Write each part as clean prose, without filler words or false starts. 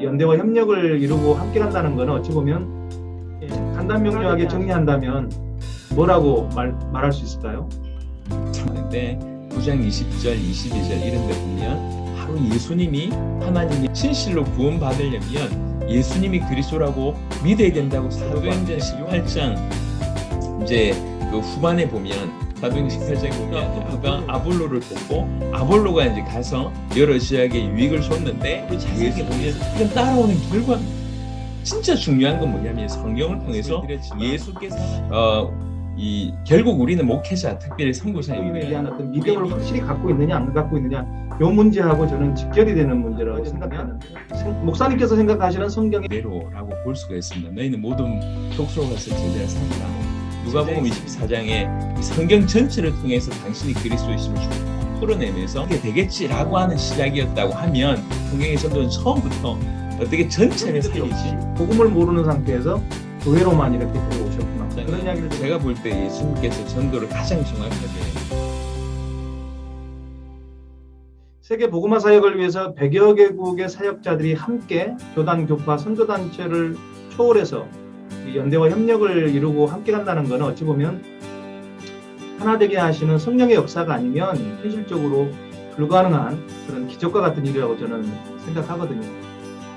연대와 협력을 이루고 함께 간다는 것은 어찌 보면 간단명료하게 정리한다면 뭐라고 말할 수 있을까요? 하는데 9장 20절, 22절 이런 데 보면 바로 예수님이 하나님이 진실로 구원받으려면 예수님이 그리스도라고 믿어야 된다고 사도행전 18장 이제 그 후반에 보면 사도행전 18장에 보면 누가 아볼로를 뽑고 아볼로가 이제 가서 여러 지역에 유익을 줬는데 자세하게 보면 이건 따라오는 결과 진짜 중요한 건 뭐냐면 성경을 통해서 예수께서 결국 우리는 목회자, 특별히 선교사님에 대한 어떤 믿음을 확실히 갖고 있느냐 안 갖고 있느냐 이 문제하고 저는 직결이 되는 문제라고 생각하는데 목사님께서 생각하시는 성경의 대로라고 볼 수가 있습니다. 너희는 모든 족속으로 가서 제자를 삼으라. 누가복음 24장에 성경 전체를 통해서 당신이 그리스도이심을 풀어내면서 이게 되겠지라고 하는 시작이었다고 하면 성경의 전도는 처음부터 어떻게 전체를 살리지? 복음을 모르는 상태에서 교회로만 이렇게 들어오셨구나. 그런 이야기를 제가 볼 때 예수님께서 전도를 가장 정확하게 세계 복음화 사역을 위해서 100여 개국의 사역자들이 함께 교단, 교파, 선교단체를 초월해서 이 연대와 협력을 이루고 함께 간다는 것은 어찌 보면 하나 되게 하시는 성령의 역사가 아니면 현실적으로 불가능한 그런 기적과 같은 일이라고 저는 생각하거든요.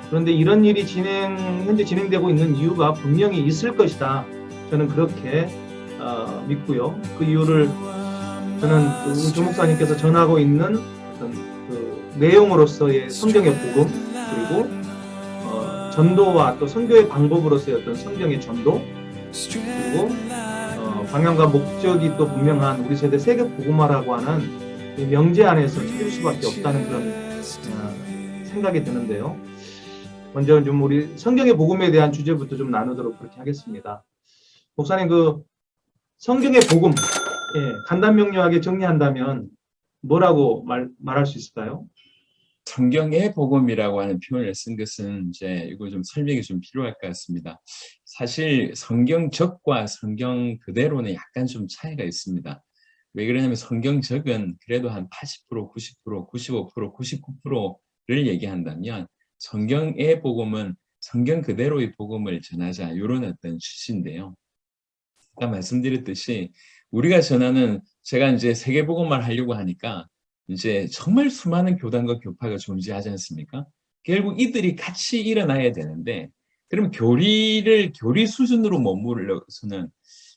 그런데 이런 일이 현재 진행되고 있는 이유가 분명히 있을 것이다. 저는 그렇게 믿고요. 그 이유를 저는 우리 조 목사님께서 전하고 있는 어떤 그 내용으로서의 성경의 복음 그리고 전도와 또 선교의 방법으로서의 어떤 성경의 전도 그리고 방향과 목적이 또 분명한 우리 세대 세계 복음화라고 하는 이 명제 안에서 찾을 수밖에 없다는 그런 생각이 드는데요. 먼저 좀 우리 성경의 복음에 대한 주제부터 좀 나누도록 그렇게 하겠습니다. 목사님, 그 성경의 복음 간단명료하게 정리한다면 뭐라고 말할 수 있을까요? 성경의 복음이라고 하는 표현을 쓴 것은 이제 이거 좀 설명이 좀 필요할 것 같습니다. 사실 성경적과 성경 그대로는 약간 좀 차이가 있습니다. 왜 그러냐면 성경적은 그래도 한 80%, 90%, 95%, 99%를 얘기한다면 성경의 복음은 성경 그대로의 복음을 전하자 이런 어떤 취지인데요. 아까 말씀드렸듯이 우리가 전하는 제가 이제 세계복음을 하려고 하니까 이제 정말 수많은 교단과 교파가 존재하지 않습니까? 결국 이들이 같이 일어나야 되는데 그럼 교리 수준으로 머물러서는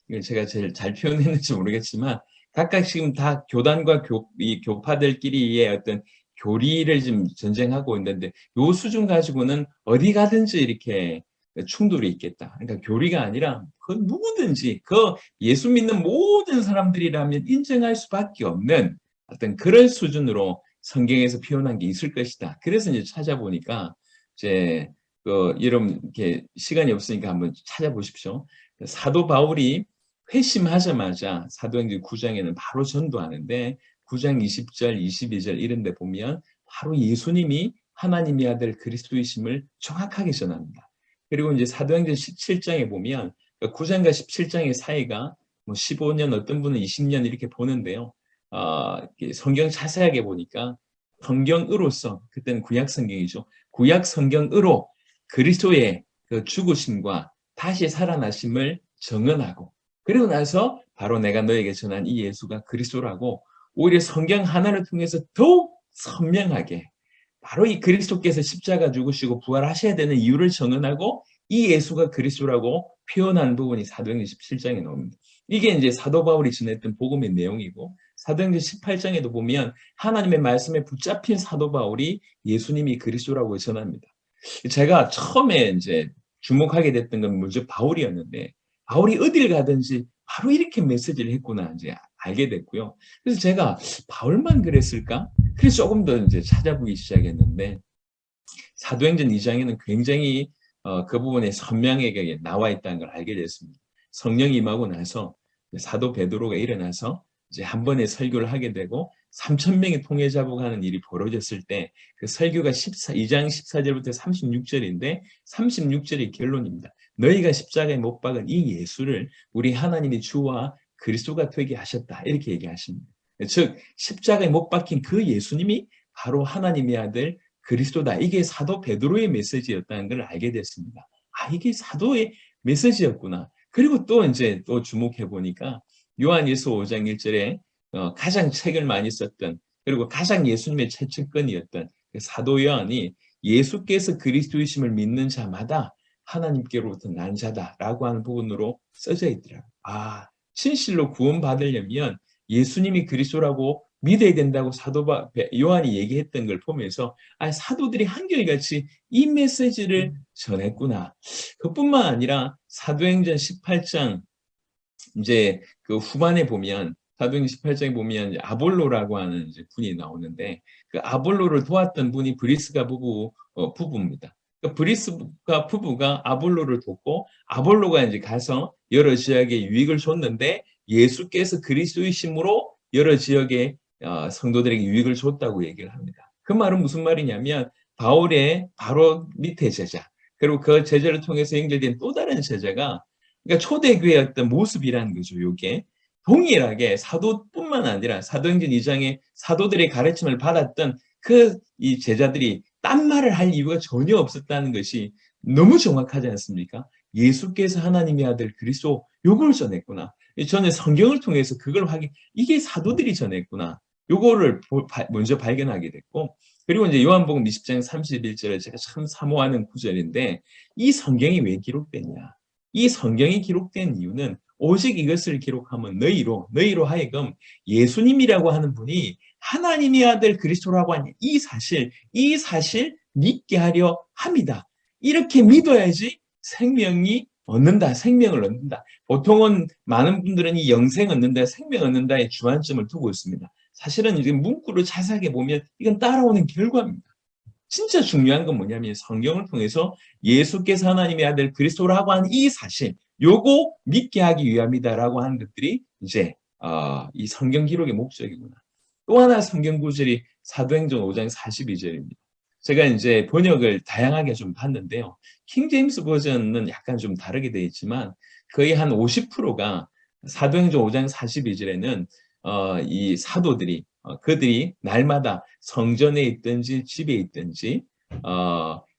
이걸 제가 제일 잘 표현했는지 모르겠지만 각각 지금 다 교단과 이 교파들끼리의 어떤 교리를 지금 전쟁하고 있는데 요 수준 가지고는 어디 가든지 이렇게 충돌이 있겠다. 그러니까 교리가 아니라 그 누구든지 그 예수 믿는 모든 사람들이라면 인정할 수밖에 없는 어떤 그런 수준으로 성경에서 표현한 게 있을 것이다. 그래서 이제 찾아보니까 이제 이렇게 시간이 없으니까 한번 찾아보십시오. 사도 바울이 회심하자마자 사도행전 9장에는 바로 전도하는데 9장 20절, 22절 이런 데 보면 바로 예수님이 하나님의 아들 그리스도이심을 정확하게 전합니다. 그리고 이제 사도행전 17장에 보면 9장과 17장의 사이가 뭐 15년 어떤 분은 20년 이렇게 보는데요. 성경 자세하게 보니까 성경으로서 그때는 구약 성경이죠. 구약 성경으로 그리스도의 그 죽으심과 다시 살아나심을 정언하고 그리고 나서 바로 내가 너에게 전한 이 예수가 그리스도라고 오히려 성경 하나를 통해서 더욱 선명하게 바로 이 그리스도께서 십자가 죽으시고 부활하셔야 되는 이유를 정언하고 이 예수가 그리스도라고 표현한 부분이 사도행전 17장에 나옵니다. 이게 이제 사도 바울이 전했던 복음의 내용이고 사도행전 18장에도 보면 하나님의 말씀에 붙잡힌 사도 바울이 예수님이 그리스도라고 전합니다. 제가 처음에 이제 주목하게 됐던 건 먼저 바울이었는데 바울이 어딜 가든지 바로 이렇게 메시지를 했구나 이제 알게 됐고요. 그래서 제가 바울만 그랬을까? 그래서 조금 더 이제 찾아보기 시작했는데 사도행전 2장에는 굉장히 그 부분에 선명하게 나와 있다는 걸 알게 됐습니다. 성령이 임하고 나서 사도 베드로가 일어나서 이제 한 번에 설교를 하게 되고 3,000명의 통회잡으가 하는 일이 벌어졌을 때 그 설교가 2장 14절부터 36절인데 36절이 결론입니다. 너희가 십자가에 못 박은 이 예수를 우리 하나님이 주와 그리스도가 되게 하셨다. 이렇게 얘기하십니다. 즉 십자가에 못 박힌 그 예수님이 바로 하나님의 아들 그리스도다. 이게 사도 베드로의 메시지였다는 걸 알게 됐습니다. 아, 이게 사도의 메시지였구나. 그리고 또 이제 또 주목해 보니까 요한일서 5장 1절에 가장 책을 많이 썼던, 그리고 가장 예수님의 최측근이었던 그 사도 요한이 예수께서 그리스도이심을 믿는 자마다 하나님께로부터 난 자다라고 하는 부분으로 써져 있더라고요. 아, 진실로 구원받으려면 예수님이 그리스도라고 믿어야 된다고 사도 요한이 얘기했던 걸 보면서 아, 사도들이 한결같이 이 메시지를 전했구나. 그뿐만 아니라 사도행전 18장 이제 그 후반에 보면, 사도행전 18장에 보면 이제 아볼로라고 하는 이제 분이 나오는데, 그 아볼로를 도왔던 분이 브리스가 부부입니다. 그 브리스가 부부가 아볼로를 돕고, 아볼로가 이제 가서 여러 지역에 유익을 줬는데 예수께서 그리스도이심으로 여러 지역의 성도들에게 유익을 줬다고 얘기를 합니다. 그 말은 무슨 말이냐면 바울의 바로 밑에 제자, 그리고 그 제자를 통해서 연결된 또 다른 제자가, 그러니까 초대교회의 어떤 모습이라는 거죠. 이게 동일하게 사도뿐만 아니라 사도행전 2장에 사도들의 가르침을 받았던 그 이 제자들이 딴 말을 할 이유가 전혀 없었다는 것이 너무 정확하지 않습니까? 예수께서 하나님의 아들 그리스도, 요걸 전했구나. 저는 성경을 통해서 그걸 이게 사도들이 전했구나. 요거를 먼저 발견하게 됐고, 그리고 이제 요한복음 20장 31절에 제가 참 사모하는 구절인데, 이 성경이 왜 기록됐냐? 이 성경이 기록된 이유는 오직 이것을 기록하면 너희로 하여금 예수님이라고 하는 분이 하나님의 아들 그리스도라고 하는 이 사실 믿게 하려 합니다. 이렇게 믿어야지 생명을 얻는다. 보통은 많은 분들은 이 영생 얻는다, 생명 얻는다에 주안점을 두고 있습니다. 사실은 이제 문구를 자세하게 보면 이건 따라오는 결과입니다. 진짜 중요한 건 뭐냐면 성경을 통해서 예수께서 하나님의 아들 그리스도라고 하는 이 사실, 요거 믿게 하기 위함이다라고 하는 것들이 이제 이 성경 기록의 목적이구나. 또 하나 성경 구절이 사도행전 5장 42절입니다. 제가 이제 번역을 다양하게 좀 봤는데요. 킹제임스 버전은 약간 좀 다르게 되어 있지만 거의 한 50%가 사도행전 5장 42절에는 이 사도들이 그들이 날마다 성전에 있든지 집에 있든지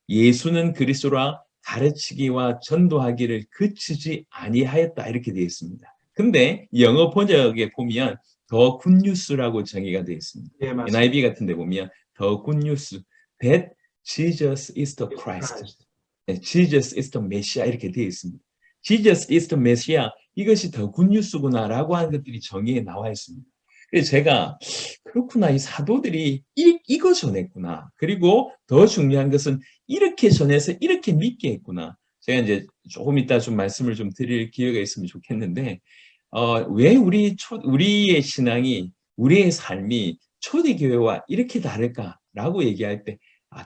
예수는 그리스도라 가르치기와 전도하기를 그치지 아니하였다, 이렇게 되어 있습니다. 근데 영어 번역에 보면 더 굿뉴스라고 정의가 되어 있습니다. 예, 맞습니다. NIV 같은 데 보면 더 굿뉴스 that Jesus is the Christ, Jesus is the Messiah 이렇게 되어 있습니다. Jesus is the Messiah, 이것이 더 굿뉴스구나라고 하는 것들이 정의에 나와 있습니다. 그래서 제가 그렇구나, 이 사도들이 이거 전했구나. 그리고 더 중요한 것은 이렇게 전해서 이렇게 믿게 했구나. 제가 이제 조금 이따 좀 말씀을 좀 드릴 기회가 있으면 좋겠는데, 왜 우리의 신앙이, 우리의 삶이 초대교회와 이렇게 다를까라고 얘기할 때,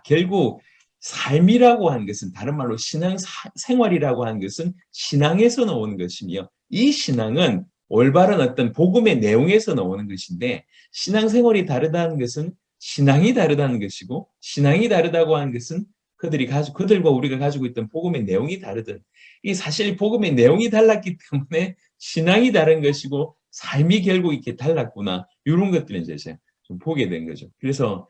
결국 삶이라고 하는 것은, 다른 말로 생활이라고 하는 것은 신앙에서 나오는 것이며, 이 신앙은 올바른 어떤 복음의 내용에서 나오는 것인데, 신앙생활이 다르다는 것은 신앙이 다르다는 것이고, 신앙이 다르다고 하는 것은 그들과 우리가 가지고 있던 복음의 내용이 다르든, 이 사실 복음의 내용이 달랐기 때문에 신앙이 다른 것이고 삶이 결국 이렇게 달랐구나, 이런 것들을 이제 제가 좀 보게 된 거죠. 그래서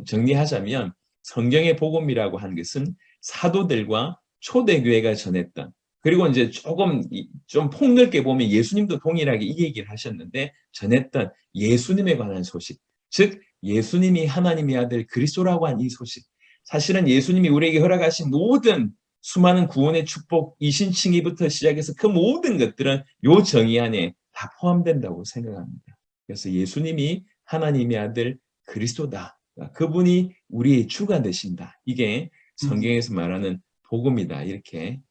정리하자면 성경의 복음이라고 하는 것은 사도들과 초대교회가 전했던, 그리고 이제 조금 좀 폭넓게 보면 예수님도 동일하게 이 얘기를 하셨는데, 전했던 예수님에 관한 소식, 즉 예수님이 하나님의 아들 그리스도라고 한 이 소식, 사실은 예수님이 우리에게 허락하신 모든 수많은 구원의 축복, 이신칭의부터 시작해서 그 모든 것들은 요 정의 안에 다 포함된다고 생각합니다. 그래서 예수님이 하나님의 아들 그리스도다, 그분이 우리의 주가 되신다, 이게 성경에서 말하는 복음이다, 이렇게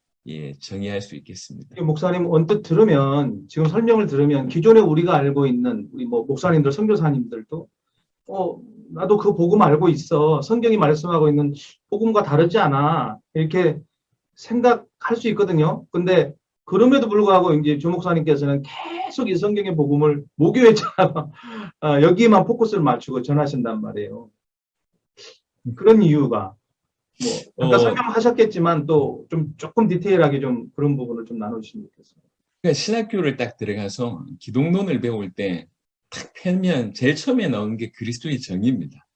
정의할 수 있겠습니다. 목사님 언뜻 들으면, 지금 설명을 들으면 기존에 우리가 알고 있는 우리 목사님들, 선교사님들도 나도 그 복음 알고 있어, 성경이 말씀하고 있는 복음과 다르지 않아, 이렇게 생각할 수 있거든요. 근데 그럼에도 불구하고 이제 조 목사님께서는 계속 이 성경의 복음을 모교회처럼 여기에만 포커스를 맞추고 전하신단 말이에요. 그런 이유가 아까 설명하셨겠지만 또 좀 조금 디테일하게 좀 그런 부분을 좀 나눠주시면 좋겠습니다. 그러니까 신학교를 딱 들어가서 기독론을 배울 때 딱 펴면 제일 처음에 나오는 게 그리스도의 정의입니다.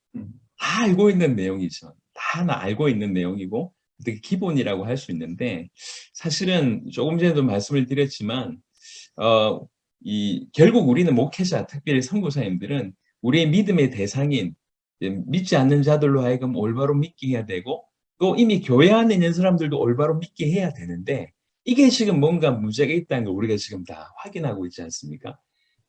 다 알고 있는 내용이죠. 다 알고 있는 내용이고 되게 기본이라고 할 수 있는데 사실은 조금 전에도 말씀을 드렸지만 결국 우리는 목회자, 특별히 선교사님들은 우리의 믿음의 대상인 믿지 않는 자들로 하여금 올바로 믿게 해야 되고 또 이미 교회 안에 있는 사람들도 올바로 믿게 해야 되는데 이게 지금 뭔가 문제가 있다는 걸 우리가 지금 다 확인하고 있지 않습니까?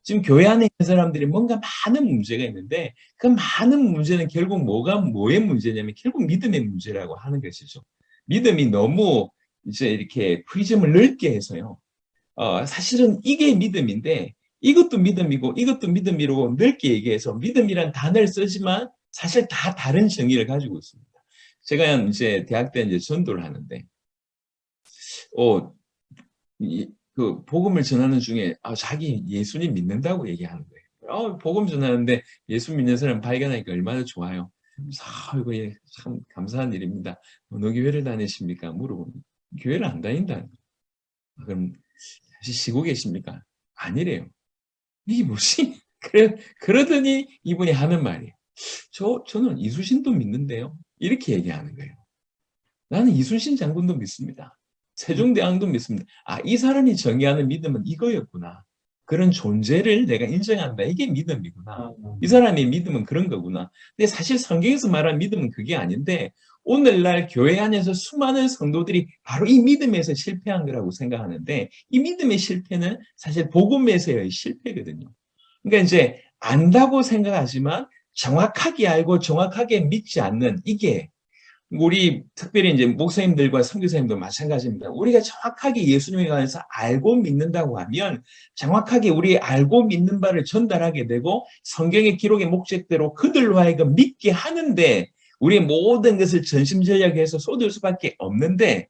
지금 교회 안에 있는 사람들이 뭔가 많은 문제가 있는데 그 많은 문제는 결국 뭐의 문제냐면 결국 믿음의 문제라고 하는 것이죠. 믿음이 너무 이제 이렇게 프리즘을 넓게 해서요. 사실은 이게 믿음인데 이것도 믿음이고 이것도 믿음이라고 넓게 얘기해서 믿음이란 단어를 쓰지만 사실 다 다른 정의를 가지고 있습니다. 제가 이제 대학 때 이제 전도를 하는데, 그 복음을 전하는 중에 자기 예수님 믿는다고 얘기하는 거예요. 복음 전하는데 예수 믿는 사람 발견하니까 얼마나 좋아요. 아이고 참 감사한 일입니다. 어느 교회를 다니십니까? 물어보면 교회를 안 다닌다는 거예요. 그럼 다시 쉬고 계십니까? 아니래요. 이게 뭐지? 그러더니 이분이 하는 말이에요. 저는 이수신도 믿는데요. 이렇게 얘기하는 거예요. 나는 이순신 장군도 믿습니다. 세종대왕도 믿습니다. 이 사람이 정의하는 믿음은 이거였구나. 그런 존재를 내가 인정한다. 이게 믿음이구나. 이 사람의 믿음은 그런 거구나. 근데 사실 성경에서 말한 믿음은 그게 아닌데 오늘날 교회 안에서 수많은 성도들이 바로 이 믿음에서 실패한 거라고 생각하는데 이 믿음의 실패는 사실 복음에서의 실패거든요. 그러니까 이제 안다고 생각하지만 정확하게 알고 정확하게 믿지 않는 이게 우리 특별히 이제 목사님들과 선교사님도 마찬가지입니다. 우리가 정확하게 예수님에 관해서 알고 믿는다고 하면 정확하게 우리 알고 믿는 바를 전달하게 되고 성경의 기록의 목적대로 그들로 하여금 믿게 하는데 우리의 모든 것을 전심전력해서 쏟을 수밖에 없는데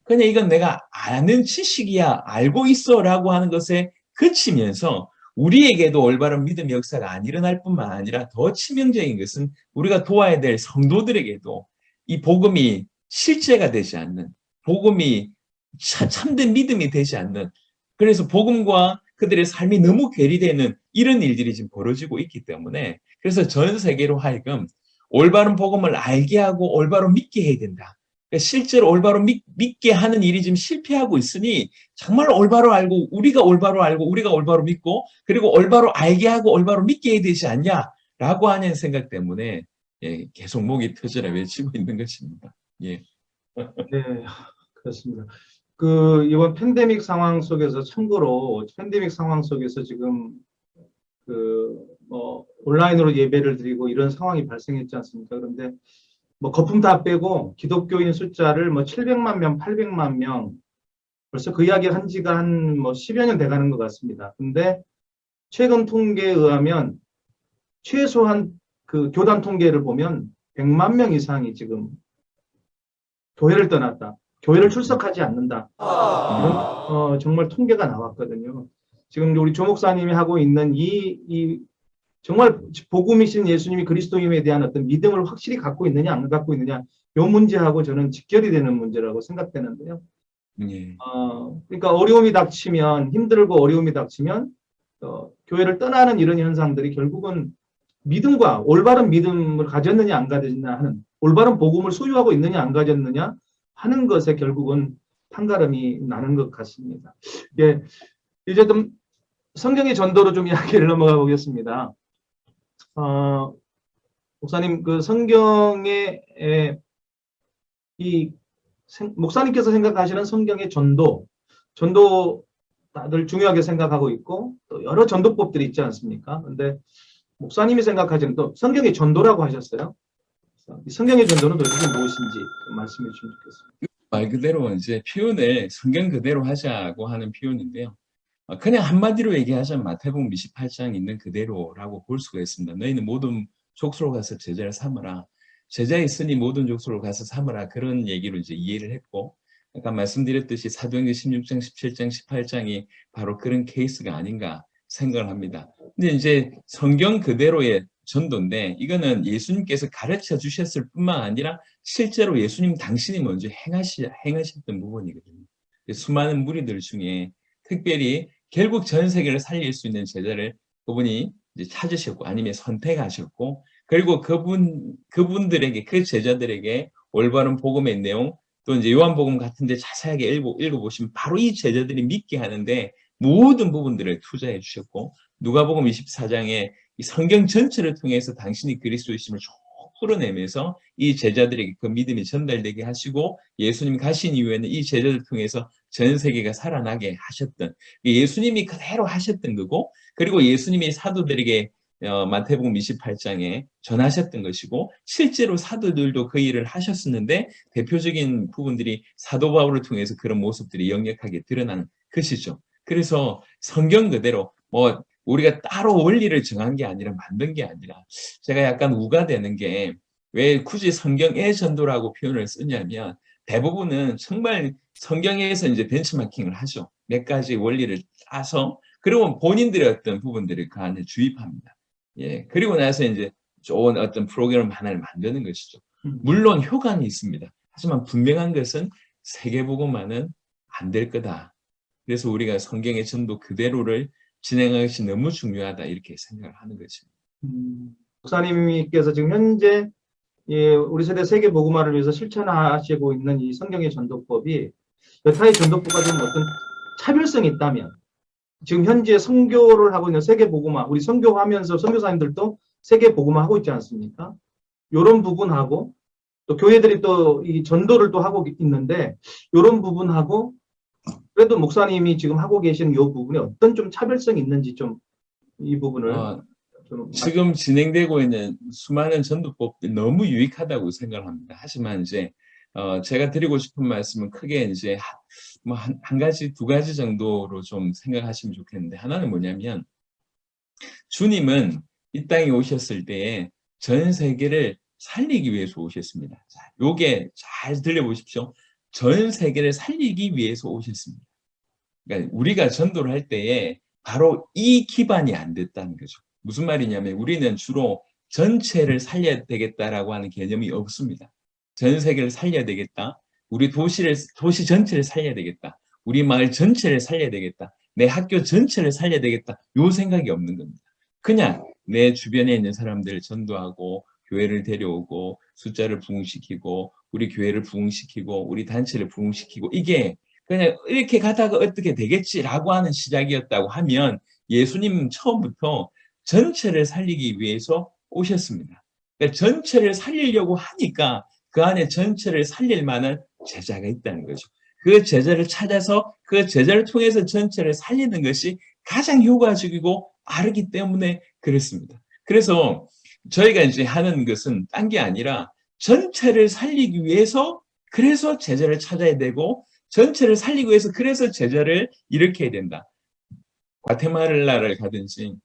그냥 이건 내가 아는 지식이야 알고 있어라고 하는 것에 그치면서 우리에게도 올바른 믿음의 역사가 안 일어날 뿐만 아니라 더 치명적인 것은 우리가 도와야 될 성도들에게도 이 복음이 실제가 되지 않는, 복음이 참된 믿음이 되지 않는, 그래서 복음과 그들의 삶이 너무 괴리되는 이런 일들이 지금 벌어지고 있기 때문에 그래서 전 세계로 하여금 올바른 복음을 알게 하고 올바로 믿게 해야 된다. 그러니까 실제로 올바로 믿게 하는 일이 지금 실패하고 있으니 정말 올바로 알고 우리가 올바로 알고 우리가 올바로 믿고 그리고 올바로 알게 하고 올바로 믿게 해야 되지 않냐라고 하는 생각 때문에 계속 목이 터져라 외치고 있는 것입니다. 예. 네, 그렇습니다. 이번 팬데믹 상황 속에서 참고로 팬데믹 상황 속에서 지금 온라인으로 예배를 드리고 이런 상황이 발생했지 않습니까? 그런데 거품 다 빼고 기독교인 숫자를 700만 명, 800만 명 벌써 그 이야기 한 지가 한 10여 년 돼가는 것 같습니다. 근데 최근 통계에 의하면 최소한 그 교단 통계를 보면 100만 명 이상이 지금 교회를 떠났다. 교회를 출석하지 않는다. 이런 정말 통계가 나왔거든요. 지금 우리 조 목사님이 하고 있는 정말 복음이신 예수님이 그리스도임에 대한 어떤 믿음을 확실히 갖고 있느냐 안 갖고 있느냐 이 문제하고 저는 직결이 되는 문제라고 생각되는데요. 예. 그러니까 어려움이 닥치면 힘들고 어려움이 닥치면 교회를 떠나는 이런 현상들이 결국은 믿음과 올바른 믿음을 가졌느냐 안 가졌느냐 하는 올바른 복음을 소유하고 있느냐 안 가졌느냐 하는 것에 결국은 판가름이 나는 것 같습니다. 예, 이제 좀 성경의 전도로 좀 이야기를 넘어가 보겠습니다. 목사님, 그 성경의 목사님께서 생각하시는 성경의 전도 다들 중요하게 생각하고 있고 또 여러 전도법들이 있지 않습니까? 근데 목사님이 생각하시는 또 성경의 전도라고 하셨어요. 성경의 전도는 도대체 무엇인지 말씀해 주시면 좋겠습니다. 말 그대로 이제 표현을 성경 그대로 하자고 하는 표현인데요. 그냥 한마디로 얘기하자면 마태복음 28장 있는 그대로라고 볼 수가 있습니다. 너희는 모든 족속으로 가서 제자를 삼으라. 제자 있으니 모든 족속으로 가서 삼으라. 그런 얘기로 이제 이해를 했고, 아까 말씀드렸듯이 사도행전 16장, 17장, 18장이 바로 그런 케이스가 아닌가 생각을 합니다. 근데 이제 성경 그대로의 전도인데 이거는 예수님께서 가르쳐 주셨을 뿐만 아니라 실제로 예수님 당신이 먼저 행하셨던 부분이거든요. 수많은 무리들 중에 특별히 결국 전 세계를 살릴 수 있는 제자를 그분이 이제 찾으셨고 아니면 선택하셨고 그리고 그분들에게, 그 제자들에게 올바른 복음의 내용, 또 이제 요한복음 같은데 자세하게 읽어보시면 바로 이 제자들이 믿게 하는데 모든 부분들을 투자해 주셨고, 누가복음 24장에 이 성경 전체를 통해서 당신이 그리스도이심을 쭉 풀어내면서 이 제자들에게 그 믿음이 전달되게 하시고, 예수님 가신 이후에는 이 제자들을 통해서 전 세계가 살아나게 하셨던, 예수님이 그대로 하셨던 거고, 그리고 예수님이 사도들에게 마태복음 28장에 전하셨던 것이고, 실제로 사도들도 그 일을 하셨었는데 대표적인 부분들이 사도 바울을 통해서 그런 모습들이 역력하게 드러나는 것이죠. 그래서 성경 그대로 우리가 따로 원리를 정한 게 아니라 만든 게 아니라, 제가 약간 우가되는 게 왜 굳이 성경의 전도라고 표현을 쓰냐면, 대부분은 정말 성경에서 이제 벤치마킹을 하죠. 몇 가지 원리를 따서, 그리고 본인들의 어떤 부분들을 그 안에 주입합니다. 예, 그리고 나서 이제 좋은 어떤 프로그램 하나를 만드는 것이죠. 물론 효과는 있습니다. 하지만 분명한 것은 세계복음만은 안 될 거다. 그래서 우리가 성경의 전도 그대로를 진행하는 것이 너무 중요하다, 이렇게 생각을 하는 것입니다. 목사님께서 지금 현재 우리 세대 세계 복음화를 위해서 실천하시고 있는 이 성경의 전도법이 여타의 전도법과 좀 어떤 차별성이 있다면, 지금 현재 선교를 하고 있는 세계 복음화, 우리 선교하면서 선교사님들도 세계 복음화 하고 있지 않습니까? 이런 부분하고 또 교회들이 또 이 전도를 또 하고 있는데, 이런 부분하고 그래도 목사님이 지금 하고 계시는 이 부분에 어떤 좀 차별성이 있는지 좀 이 부분을 지금 진행되고 있는 수많은 전도법들이 너무 유익하다고 생각합니다. 하지만 이제 제가 드리고 싶은 말씀은 크게 이제 한 가지, 두 가지 정도로 좀 생각하시면 좋겠는데, 하나는 뭐냐면, 주님은 이 땅에 오셨을 때에 전 세계를 살리기 위해서 오셨습니다. 자, 요게 잘 들려보십시오. 전 세계를 살리기 위해서 오셨습니다. 그러니까 우리가 전도를 할 때에 바로 이 기반이 안 됐다는 거죠. 무슨 말이냐면, 우리는 주로 전체를 살려야 되겠다라고 하는 개념이 없습니다. 전 세계를 살려야 되겠다. 우리 도시 전체를 살려야 되겠다. 우리 마을 전체를 살려야 되겠다. 내 학교 전체를 살려야 되겠다. 요 생각이 없는 겁니다. 그냥 내 주변에 있는 사람들을 전도하고, 교회를 데려오고, 숫자를 부흥시키고, 우리 교회를 부흥시키고, 우리 단체를 부흥시키고, 이게 그냥 이렇게 가다가 어떻게 되겠지라고 하는 시작이었다고 하면, 예수님은 처음부터 전체를 살리기 위해서 오셨습니다. 그러니까 전체를 살리려고 하니까 그 안에 전체를 살릴 만한 제자가 있다는 거죠. 그 제자를 찾아서 그 제자를 통해서 전체를 살리는 것이 가장 효과적이고 빠르기 때문에 그렇습니다. 그래서 저희가 이제 하는 것은 딴 게 아니라 전체를 살리기 위해서, 그래서 제자를 찾아야 되고, 전체를 살리기 위해서 그래서 제자를 일으켜야 된다. 과테말라를 가든지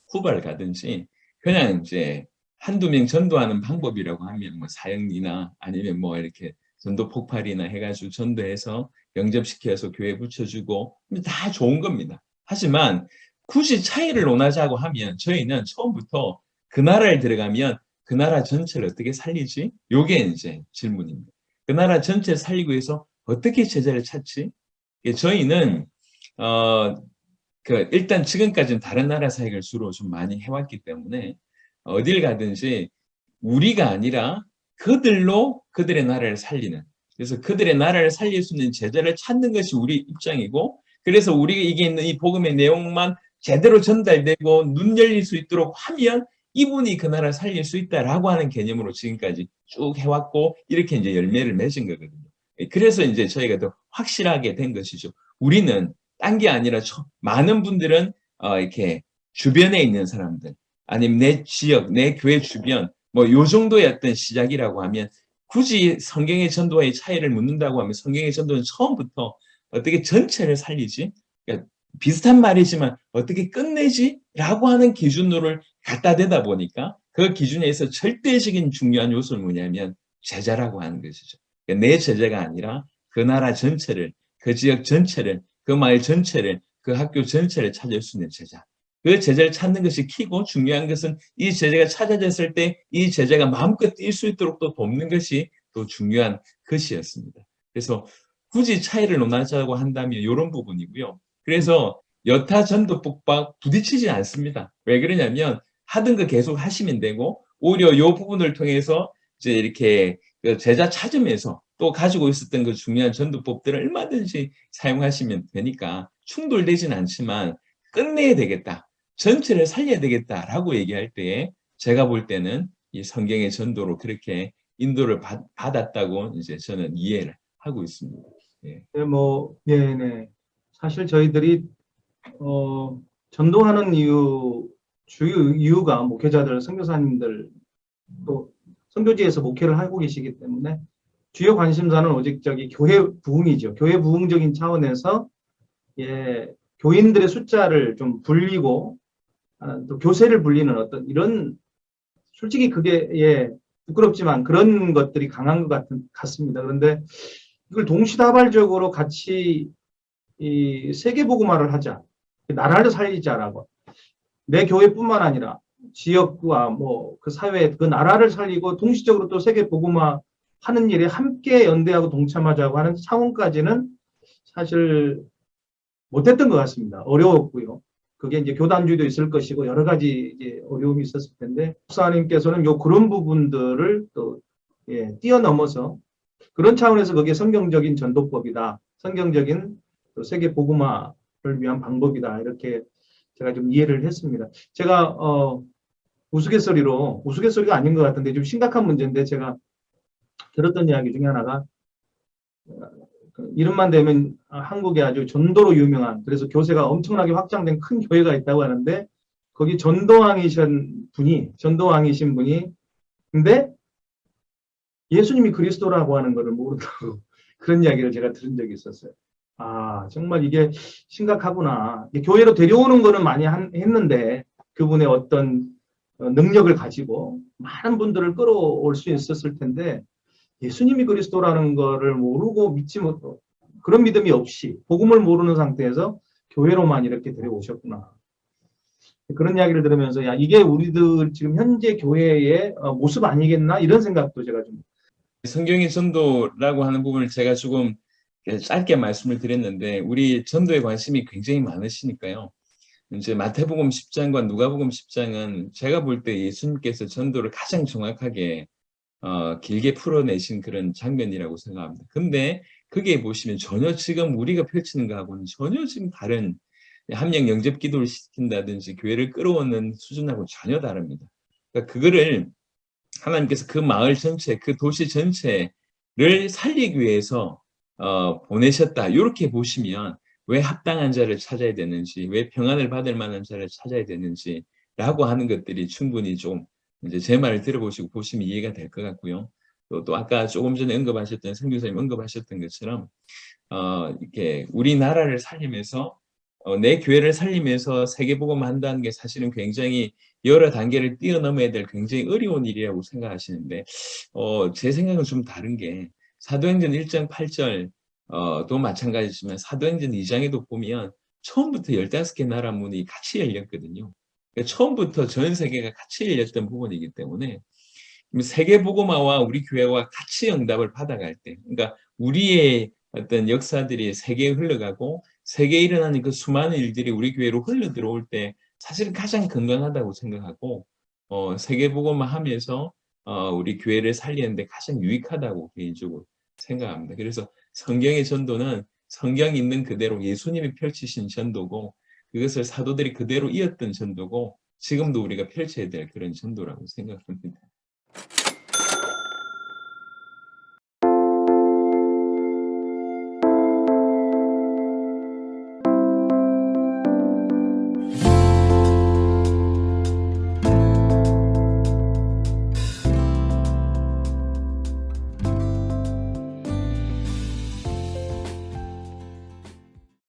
쿠바를 가든지 그냥 이제 한두 명 전도하는 방법이라고 하면 사형리나 아니면 이렇게 전도 폭발이나 해가지고 전도해서 영접시켜서 교회 붙여주고 다 좋은 겁니다. 하지만 굳이 차이를 논하자고 하면, 저희는 처음부터 그 나라에 들어가면 그 나라 전체를 어떻게 살리지? 요게 이제 질문입니다. 그 나라 전체를 살리기 위해서 어떻게 제자를 찾지? 저희는 일단 지금까지는 다른 나라 사역을 주로 좀 많이 해왔기 때문에 어딜 가든지 우리가 아니라 그들로 그들의 나라를 살리는, 그래서 그들의 나라를 살릴 수 있는 제자를 찾는 것이 우리 입장이고, 그래서 우리가 이게 있는 이 복음의 내용만 제대로 전달되고 눈 열릴 수 있도록 하면 이분이 그 나라를 살릴 수 있다라고 하는 개념으로 지금까지 쭉 해왔고, 이렇게 이제 열매를 맺은 거거든요. 그래서 이제 저희가 더 확실하게 된 것이죠. 우리는 딴 게 아니라 많은 분들은 이렇게 주변에 있는 사람들, 아니면 내 지역, 내 교회 주변, 요 정도의 어떤 시작이라고 하면, 굳이 성경의 전도와의 차이를 묻는다고 하면 성경의 전도는 처음부터 어떻게 전체를 살리지? 그러니까 비슷한 말이지만 어떻게 끝내지? 라고 하는 기준으로를 갖다 대다 보니까, 그 기준에서 절대적인 중요한 요소는 뭐냐면 제자라고 하는 것이죠. 그러니까 내 제자가 아니라 그 나라 전체를, 그 지역 전체를, 그 마을 전체를, 그 학교 전체를 찾을 수 있는 제자. 그 제자를 찾는 것이 키고, 중요한 것은 이 제자가 찾아졌을 때 이 제자가 마음껏 뛸 수 있도록 또 돕는 것이 또 중요한 것이었습니다. 그래서 굳이 차이를 논하자고 한다면 이런 부분이고요. 그래서 여타 전도법과 부딪히지 않습니다. 왜 그러냐면 하던 거 계속 하시면 되고, 오히려 이 부분을 통해서 이제 이렇게 그 제자 찾으면서 또 가지고 있었던 그 중요한 전도법들을 얼마든지 사용하시면 되니까 충돌되진 않지만 끝내야 되겠다. 전체를 살려야 되겠다라고 얘기할 때에 제가 볼 때는 이 성경의 전도로 그렇게 인도를 받았다고 이제 저는 이해를 하고 있습니다. 예. 네, 네. 사실 저희들이 전도하는 주요 이유가 목회자들, 선교사님들 또 선교지에서 목회를 하고 계시기 때문에 주요 관심사는 오직 저기 교회 부흥이죠. 교회 부흥적인 차원에서 교인들의 숫자를 좀 불리고 또 교세를 불리는 어떤 이런 솔직히 그게 부끄럽지만 그런 것들이 강한 것 같습니다. 그런데 이걸 동시다발적으로 같이 이 세계복음화를 하자, 나라를 살리자라고 내 교회뿐만 아니라 지역과 그 사회, 그 나라를 살리고 동시적으로 또 세계복음화 하는 일에 함께 연대하고 동참하자고 하는 상황까지는 사실 못했던 것 같습니다. 어려웠고요. 그게 이제 교단주의도 있을 것이고 여러 가지 이제 어려움이 있었을 텐데 목사님께서는 그런 부분들을 또 뛰어넘어서 그런 차원에서 그게 성경적인 전도법이다. 성경적인 세계 복음화를 위한 방법이다. 이렇게 제가 좀 이해를 했습니다. 제가 우스갯소리가 아닌 것 같은데 좀 심각한 문제인데 제가 들었던 이야기 중에 하나가 이름만 되면 한국에 아주 전도로 유명한 그래서 교세가 엄청나게 확장된 큰 교회가 있다고 하는데 거기 전도왕이신 분이 근데 예수님이 그리스도라고 하는 것을 모른다고 그런 이야기를 제가 들은 적이 있었어요. 아 정말 이게 심각하구나. 교회로 데려오는 거는 많이 했는데 그분의 어떤 능력을 가지고 많은 분들을 끌어올 수 있었을 텐데 예수님이 그리스도라는 거를 모르고 믿지 못하고 그런 믿음이 없이 복음을 모르는 상태에서 교회로만 이렇게 데려오셨구나. 그런 이야기를 들으면서 야 이게 우리들 지금 현재 교회의 모습 아니겠나 이런 생각도 제가 좀 성경의 전도라고 하는 부분을 제가 조금 짧게 말씀을 드렸는데 우리 전도에 관심이 굉장히 많으시니까요. 이제 마태복음 10장과 누가복음 10장은 제가 볼 때 예수님께서 전도를 가장 정확하게 길게 풀어내신 그런 장면이라고 생각합니다. 근데 그게 보시면 전혀 지금 우리가 펼치는 것하고는 전혀 지금 다른 함량 영접 기도를 시킨다든지 교회를 끌어오는 수준하고 전혀 다릅니다. 그러니까 그거를 하나님께서 그 마을 전체, 그 도시 전체를 살리기 위해서 보내셨다. 이렇게 보시면 왜 합당한 자를 찾아야 되는지, 왜 평안을 받을 만한 자를 찾아야 되는지라고 하는 것들이 충분히 좀 이제 제 말을 들어보시고 보시면 이해가 될 것 같고요. 또 아까 조금 전에 언급하셨던 선교사님 언급하셨던 것처럼 이렇게 우리나라를 살리면서 내 교회를 살리면서 세계복음을 한다는 게 사실은 굉장히 여러 단계를 뛰어넘어야 될 굉장히 어려운 일이라고 생각하시는데 제 생각은 좀 다른 게 사도행전 1장 8절 도 마찬가지지만 사도행전 2장에도 보면 처음부터 15개 나라 문이 같이 열렸거든요. 그러니까 처음부터 전 세계가 같이 열렸던 부분이기 때문에 세계복음화와 우리 교회와 같이 응답을 받아갈 때 그러니까 우리의 어떤 역사들이 세계에 흘러가고 세계에 일어나는 그 수많은 일들이 우리 교회로 흘러 들어올 때 사실은 가장 건강하다고 생각하고 세계복음화 하면서 우리 교회를 살리는데 가장 유익하다고 개인적으로 생각합니다. 그래서 성경의 전도는 성경 있는 그대로 예수님이 펼치신 전도고 그것을 사도들이 그대로 이었던 전도고 지금도 우리가 펼쳐야 될 그런 전도라고 생각합니다.